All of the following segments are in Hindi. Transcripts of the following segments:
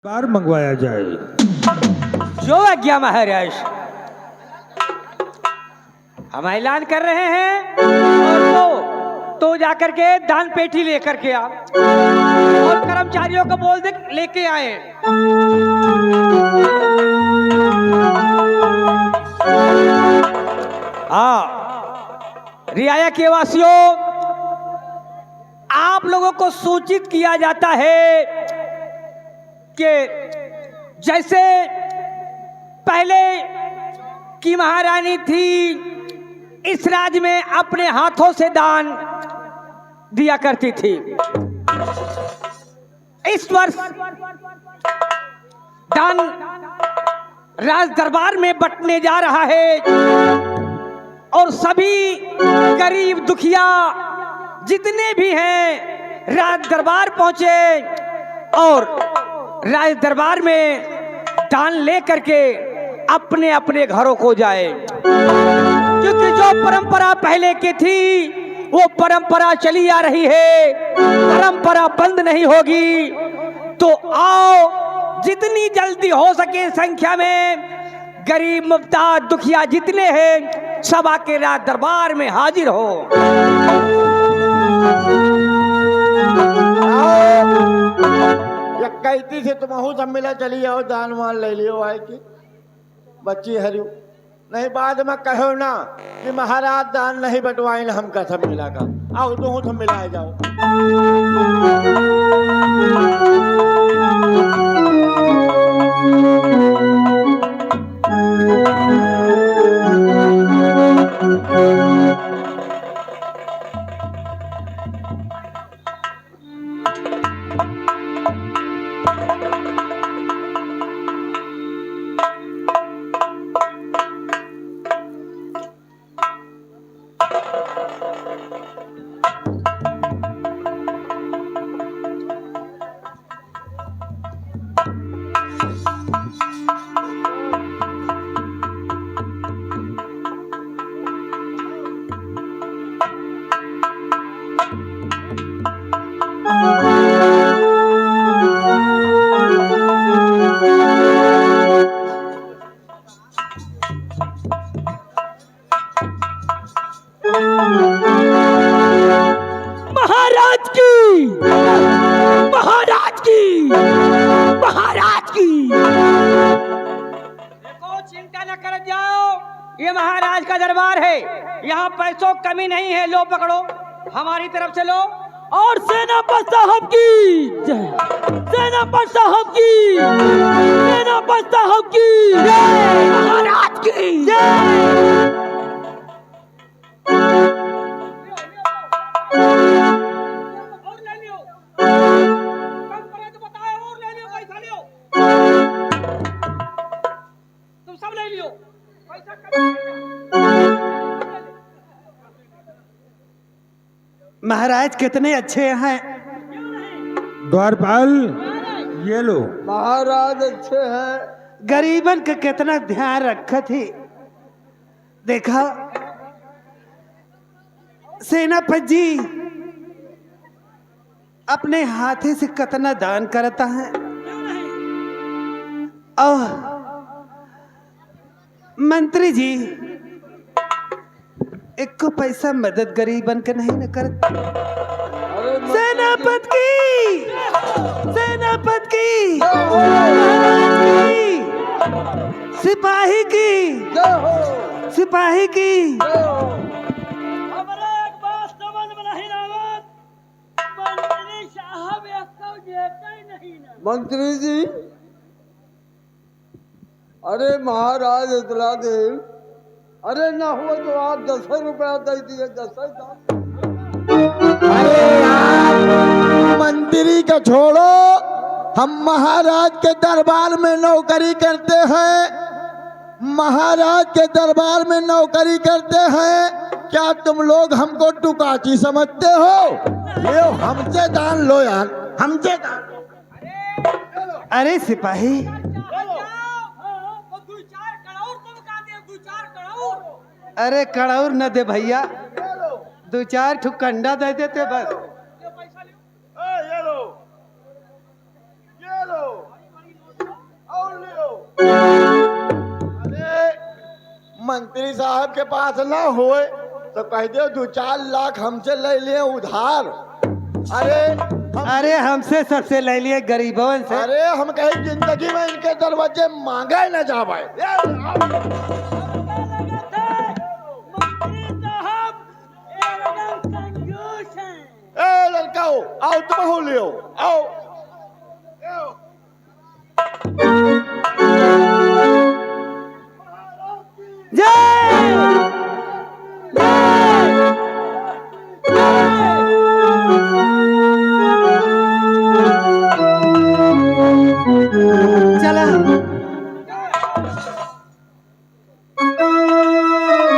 बार मंगवाया जाए। जो आज्ञा महाराज, हम ऐलान कर रहे हैं और तो जाकर के दान पेटी लेकर के आ और कर्मचारियों को बोल दे लेके आए। हाँ, रियाया के वासियों, आप लोगों को सूचित किया जाता है कि जैसे पहले की महारानी थी, इस राज्य में अपने हाथों से दान दिया करती थी। इस वर्ष दान राज दरबार में बंटने जा रहा है और सभी गरीब दुखिया जितने भी हैं राज दरबार पहुंचे और राज दरबार में दान ले करके अपने अपने घरों को जाए, क्योंकि जो परंपरा पहले की थी वो परंपरा चली आ रही है, परंपरा बंद नहीं होगी। तो आओ, जितनी जल्दी हो सके संख्या में गरीब मुफ्ताज दुखिया जितने हैं सब आके राज दरबार में हाजिर हो। कैती से तुम सब मिला चली आओ, दान वान ले लियो आए की बच्ची हरियो नहीं, बाद में कहो ना कि महाराज दान नहीं बंटवाए ना, हमका सब मिला का आओ तो सब मिलाए जाओ। महाराज की, महाराज की, महाराज की। देखो, चिंता न कर जाओ, ये महाराज का दरबार है, यहाँ पैसों कमी नहीं है। लो पकड़ो, हमारी तरफ से लो। और सेनापति साहब की जय, सेनापति साहब की, सेनापति साहब की जय, महाराज की जय। महाराज कितने अच्छे हैं। द्वारपाल, ये लो। महाराज अच्छे हैं, गरीबन का कितना ध्यान रखा थी। देखा सेनापति जी अपने हाथे से कितना दान करता है और मंत्री जी एक को पैसा मदद गरीबन के नहीं न करता। सेनापति की, सेनापति की, सिपाही की, सिपाही की। मंत्री जी अरे महाराज इतला दे, अरे ना हुआ तो आप 10 रुपया दे दिए, 10। अरे यार मंत्री का छोड़ो, हम महाराज के दरबार में नौकरी करते हैं, महाराज के दरबार में नौकरी करते हैं। क्या तुम लोग हमको टुकाची समझते हो? ये हमसे दान लो यार, हमसे दान। अरे सिपाही, अरे कड़ौर न दे भैया, 2-4 ठुक कंडा दे देते बस। ये लो, ये लो। मंत्री साहब के पास ना होए तो कह दो 2-4 लाख हमसे ले लिए उधार। अरे हमसे सबसे ले लिए गरीबों से। अरे हम कहीं जिंदगी में इनके दरवाजे मांगे न जावे। ए लड़काओ आओ तुम हो लियो आओ। चला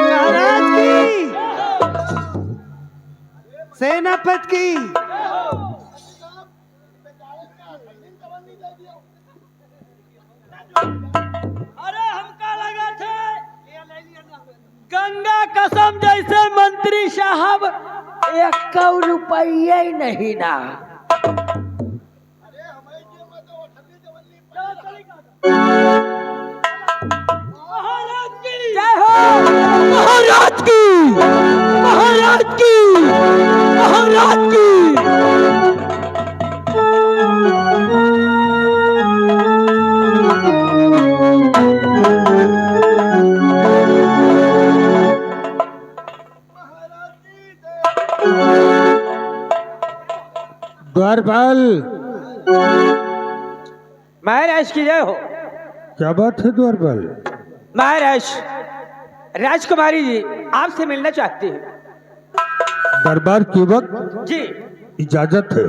महाराज की सेनापति की अरे हमका लगा थे गंगा कसम जैसे मंत्री साहब 1 रुपया ही नहीं ना। जय हो महाराज की, महाराज की, महाराज की। द्वारपाल, महाराज की जय हो। क्या बात है द्वारपाल? महाराज, राजकुमारी जी आपसे मिलना चाहती है। दरबार के वक्त जी इजाजत है।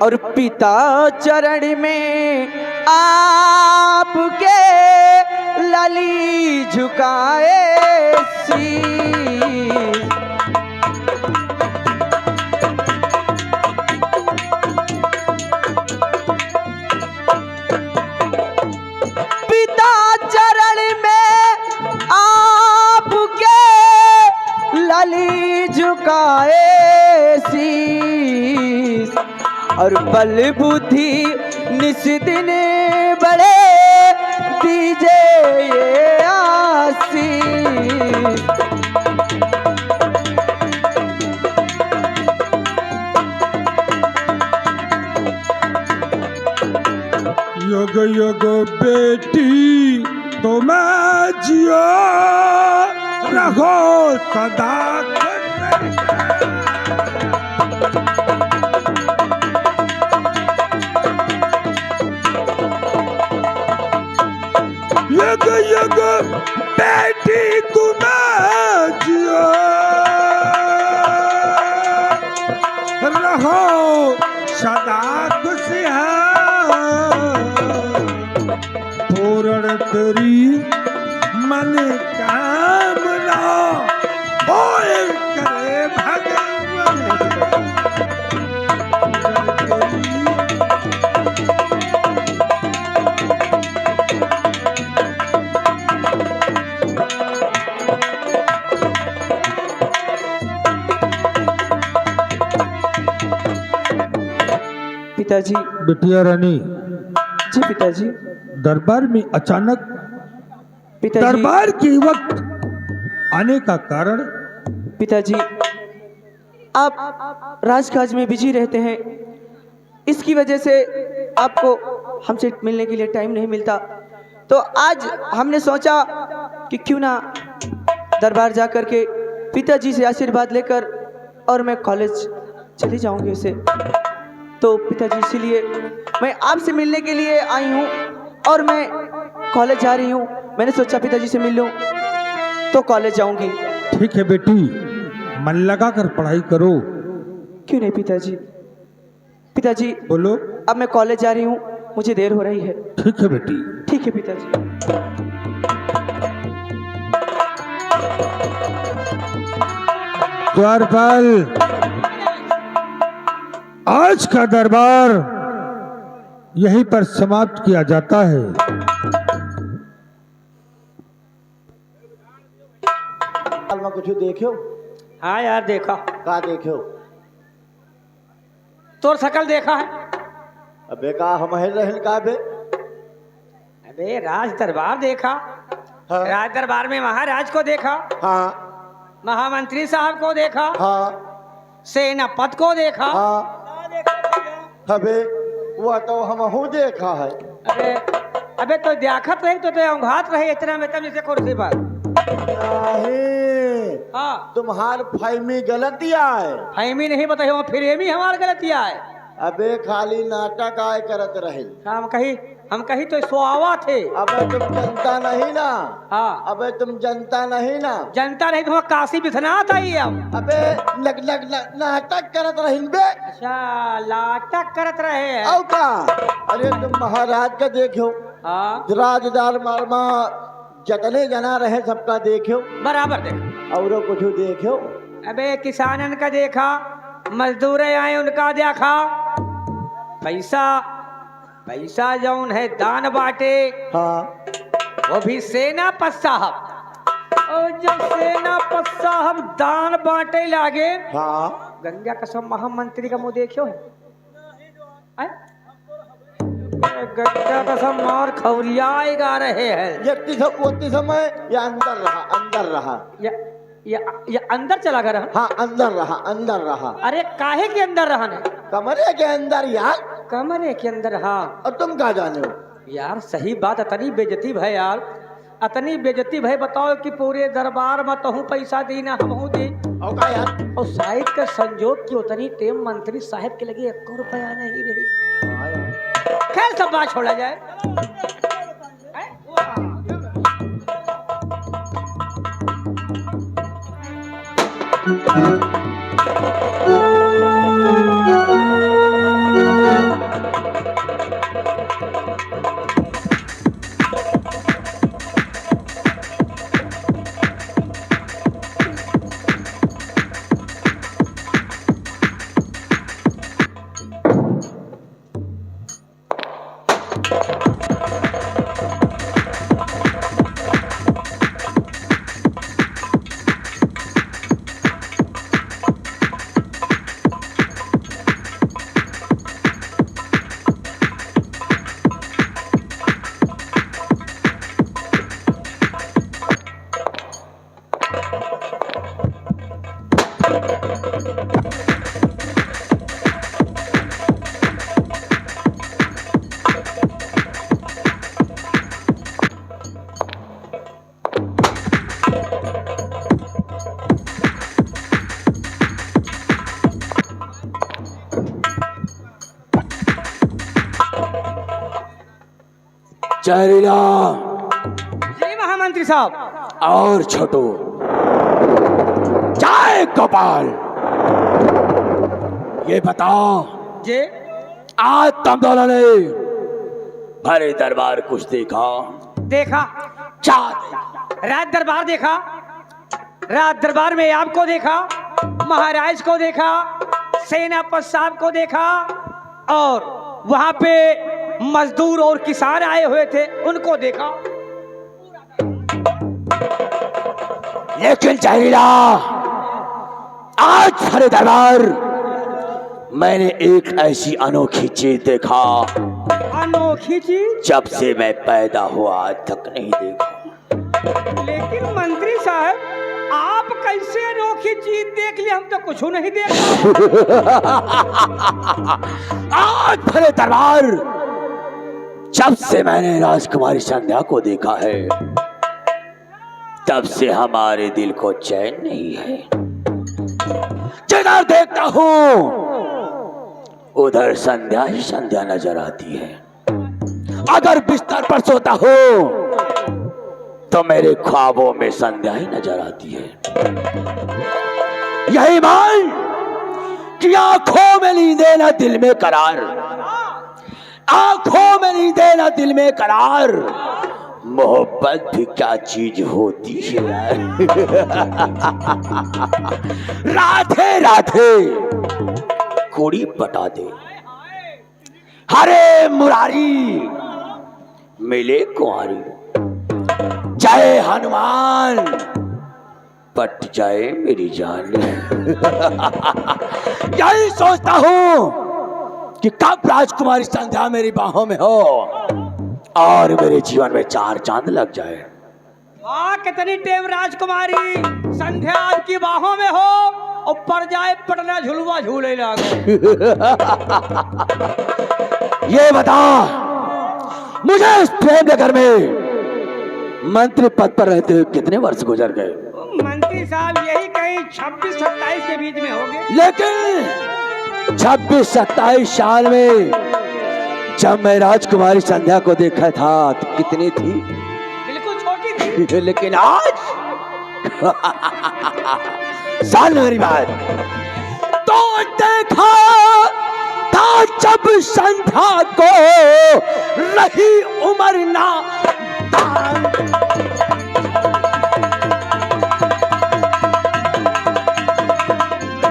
और पिता चरण में आपके लली झुकाए शीश। पिता चरण में आपके लली झुकाए शीश। और बल बुद्धि निस दिन बड़े दीजे ये आशीष। युग युग बेटी तुम जियो रहो सदा युग युग बेटी तुम जियो रहो सदा खुशहाल। पूर्ण तेरी मन कामना होए करे भगवान। पिताजी। बिटिया रानी, जी पिताजी। दरबार में अचानक पिताजी। दरबार के वक्त आने का कारण? पिताजी, आप राजकाज में बिजी रहते हैं, इसकी वजह से आपको हमसे मिलने के लिए टाइम नहीं मिलता। तो आज हमने सोचा कि क्यों ना दरबार जा कर के पिताजी से आशीर्वाद लेकर और मैं कॉलेज चली जाऊंगी उसे। तो पिताजी, इसीलिए मैं आपसे मिलने के लिए आई हूँ और मैं कॉलेज जा रही हूँ। मैंने सोचा पिताजी से मिल लूँ तो कॉलेज जाऊंगी। ठीक है बेटी, मन लगा कर पढ़ाई करो। क्यों नहीं पिताजी। पिताजी बोलो। अब मैं कॉलेज जा रही हूँ, मुझे देर हो रही है। ठीक है बेटी। ठीक है पिताजी। द्वारपाल, आज का दरबार यहीं पर समाप्त किया जाता है। में कुछ देखियो? हाँ यार देखा। का देखियो? तोर शकल देखा है। अबे का हम रहल का बे? अबे राज दरबार देखा। हाँ। राज दरबार में महाराज को देखा, हाँ महामंत्री साहब को देखा, हाँ सेनापति को देखा। हाँ। अबे वो तो हमहू देखा है। अबे अबे तो देखत रही तो औंघात रही इतना में तब जैसे कुर्सी पर। नहीं, हाँ तुम्हार फहमी गलतिया है। फहमी नहीं बताइए, फिर ये भी हमार गलतिया है। अबे खाली नाटक आय करत रहे। हम कहीं तो सुहावा थे। अबे तुम जनता नहीं ना। हाँ अबे तुम जनता नहीं ना। जनता नहीं तो काशी बिथनाथ आई अब। अबे लग नाटक करत रहिन बे। अच्छा नाटक करत रहे हैं। औ का? अरे तुम महाराज का देखो। हाँ राजदार मारमा जतने जना रहे सबका देखो। बराबर देखा। और कुछ देखो? अबे किसानन का देखा, मजदूर आए उनका देखा, पैसा जौन है दान बाटे हाँ वो भी सेनापति साहब। और जब सेनापति साहब दान बांटे लागे, हाँ गंगा कसम महामंत्री का मुंह देखियो है? गंगा कसम मार खौरियाए गा रहे हैं। ये समय या अंदर रहा ये अंदर चला गया। हाँ अंदर रहा। अरे काहे के अंदर रहा ने? कमरे के अंदर यार। कमरे के अंदर। हाँ और तुम कहाँ जाने हो? यार सही बात, अतनी बेजती भाई यार, अतनी बेजती भाई। बताओ कि पूरे दरबार में तहू पैसा दी ना हमहू दी। और का यार? और साहिब के संजोग की उतनी टेम मंत्री साहब के लगे 1 रुपया नहीं रही। खैर सब बात छोड़ा जाए। जहरीला जी महामंत्री साहब। और छोटू जाए गोपाल, ये बताओ जी आज तुम दोनों ने भरे दरबार कुछ देखा? देखा। राज दरबार देखा। राज दरबार में आपको देखा, महाराज को देखा, सेनापति साहब को देखा, और वहां पे मजदूर और किसान आए हुए थे उनको देखा। लेकिन जहरीला आज भरे दरबार मैंने एक ऐसी अनोखी चीज देखा, अनोखी चीज? जब से मैं पैदा हुआ आज तक नहीं देखा। लेकिन मंत्री साहब आप कैसे अनोखी चीज देख ली? हम तो कुछ नहीं देखा। आज भरे दरबार जब से मैंने राजकुमारी संध्या को देखा है तब से हमारे दिल को चैन नहीं है। जिधर देखता हूं उधर संध्या ही संध्या नजर आती है। अगर बिस्तर पर सोता हूं तो मेरे ख्वाबों में संध्या ही नजर आती है। यही मान कि आंखों में नींदें ना दिल में करार, आंखों में नींदें ना दिल में करार, मोहब्बत भी क्या चीज होती है यार। राधे राधे। कोड़ी पटा दे। हरे मुरारी मिले कुंवारी, जय हनुमान पट जाए मेरी जान। यही सोचता हूं कि कब राजकुमारी संध्या मेरी बाहों में हो और मेरे जीवन में 4 चांद लग जाए। वाह, कितनी टेम राजकुमारी संध्या आपकी बाहों में हो और पड़ जाए पटना झुलवा झूले लागे। ये बता, मुझे इस प्रेम नगर में मंत्री पद पर रहते हुए कितने वर्ष गुजर गए? मंत्री साहब यही कहीं 26-27 के बीच में होंगे। लेकिन 26-27 साल में जब मैं राजकुमारी संध्या को देखा था तो कितनी थी? बिल्कुल छोटी थी। लेकिन आज साल मेरी बात तो देखा था जब संध्या को रही उम्र ना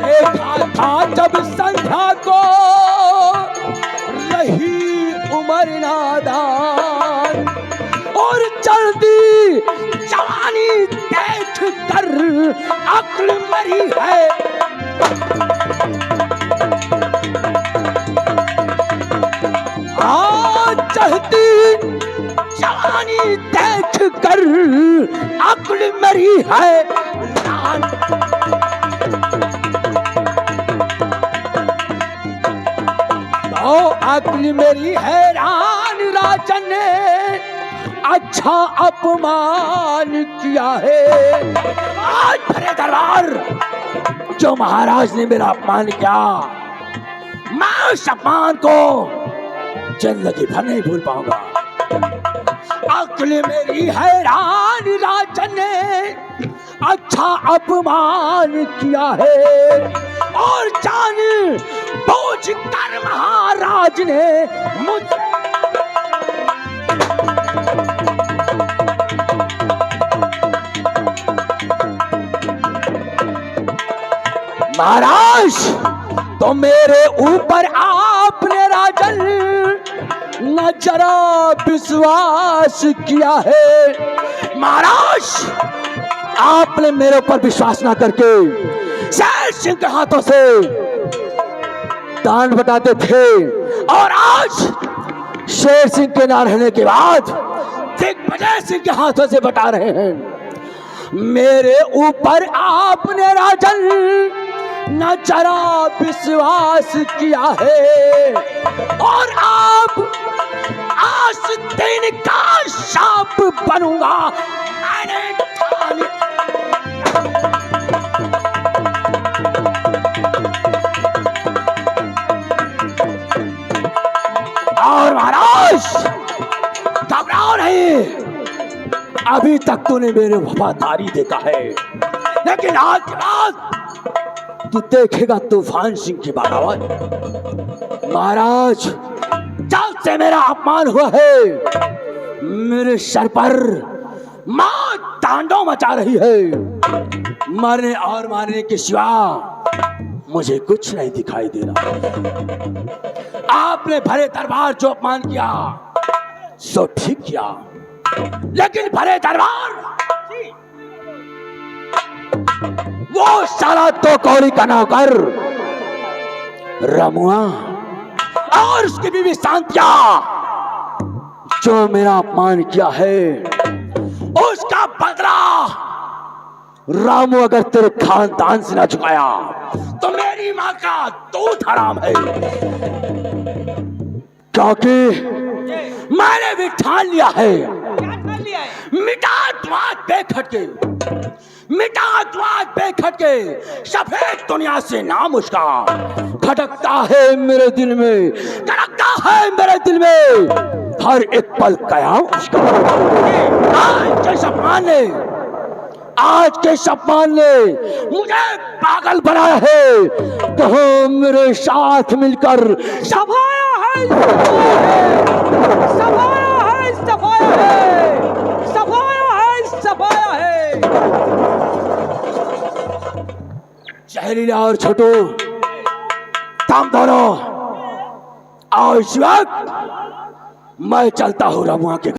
देखा था जब संध्या को रही उम्र नादान और जल्दी जवानी देख कर अक्ल मरी है। आज चढ़ती जवानी देख कर अक्ल मरी है। तो अक्ल मेरी हैरान राजन ने अच्छा अपमान किया है। आज भरे दरबार जो महाराज ने मेरा अपमान किया, मैं उस अपमान को जिंदगी भर नहीं भूल पाऊंगा। अक्ल मेरी हैरान राजन ने अच्छा अपमान किया है और जान बोझ कर महाराज ने मुझे महाराज तो मेरे ऊपर आपने राजन न जरा विश्वास किया है। महाराज आपने मेरे ऊपर विश्वास ना करके शेर सिंह के हाथों से दान बटाते थे और आज शेर सिंह के ना रहने के बाद दिग्विजय सिंह के हाथों से बटा रहे हैं। मेरे ऊपर आपने राजन न जरा विश्वास किया है और आप आज दिन का शाप बनूंगा। और महाराज घबराओ नहीं, अभी तक तूने मेरे वफादारी देखा है, लेकिन आज के बाद तू देखेगा तूफान सिंह की बगावत। महाराज जब से मेरा अपमान हुआ है मेरे सर पर मां तांडव मचा रही है। मरने और मारने के सिवा मुझे कुछ नहीं दिखाई दे रहा। आपने भरे दरबार जो अपमान किया सो ठीक किया, लेकिन भरे दरबार वो साला तो कौड़ी का नौकर रमुआ और उसकी बीवी शांतिया जो मेरा अपमान किया है उसका बदला रामू अगर तेरे खानदान से ना चुकाया तो मेरी माँ का दूध हराम है। क्योंकि मैंने भी ठान लिया है, मिटा द्वार पे खटके, मिटा द्वार पे खटके सफेद दुनिया से नाम उसका खटकता है मेरे दिल में, खटकता है मेरे दिल में हर एक पल कयाम उसका। आज के सपमान ने मुझे पागल बनाया है, कहो मेरे साथ मिलकर सफाया है, सफाया है, सफाया है, सफाया है, सफाया है। जहरीला और छोटू तुम दोनों आओ इस वक्त मैं चलता हूँ रमुआ के